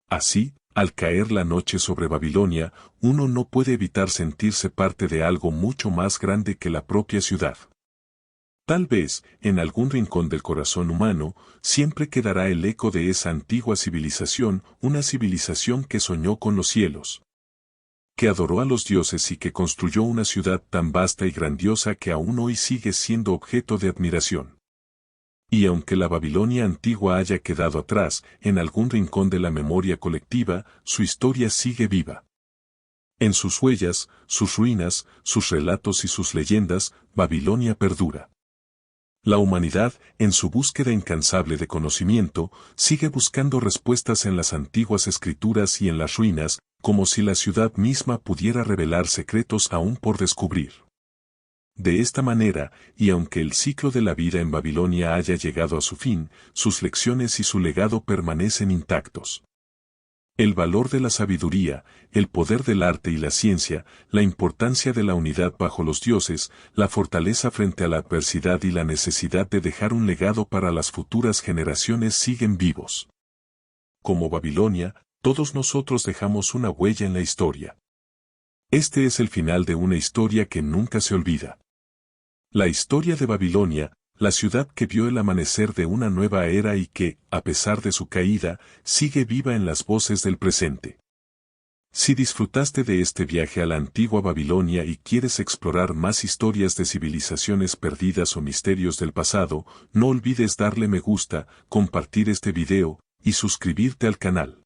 Así, al caer la noche sobre Babilonia, uno no puede evitar sentirse parte de algo mucho más grande que la propia ciudad. Tal vez, en algún rincón del corazón humano, siempre quedará el eco de esa antigua civilización, una civilización que soñó con los cielos, que adoró a los dioses y que construyó una ciudad tan vasta y grandiosa que aún hoy sigue siendo objeto de admiración. Y aunque la Babilonia antigua haya quedado atrás, en algún rincón de la memoria colectiva, su historia sigue viva. En sus huellas, sus ruinas, sus relatos y sus leyendas, Babilonia perdura. La humanidad, en su búsqueda incansable de conocimiento, sigue buscando respuestas en las antiguas escrituras y en las ruinas, como si la ciudad misma pudiera revelar secretos aún por descubrir. De esta manera, y aunque el ciclo de la vida en Babilonia haya llegado a su fin, sus lecciones y su legado permanecen intactos. El valor de la sabiduría, el poder del arte y la ciencia, la importancia de la unidad bajo los dioses, la fortaleza frente a la adversidad y la necesidad de dejar un legado para las futuras generaciones siguen vivos. Como Babilonia, todos nosotros dejamos una huella en la historia. Este es el final de una historia que nunca se olvida. La historia de Babilonia, la ciudad que vio el amanecer de una nueva era y que, a pesar de su caída, sigue viva en las voces del presente. Si disfrutaste de este viaje a la antigua Babilonia y quieres explorar más historias de civilizaciones perdidas o misterios del pasado, no olvides darle me gusta, compartir este video, y suscribirte al canal.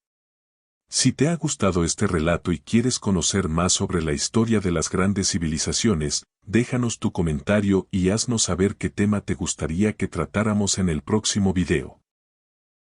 Si te ha gustado este relato y quieres conocer más sobre la historia de las grandes civilizaciones, déjanos tu comentario y haznos saber qué tema te gustaría que tratáramos en el próximo video.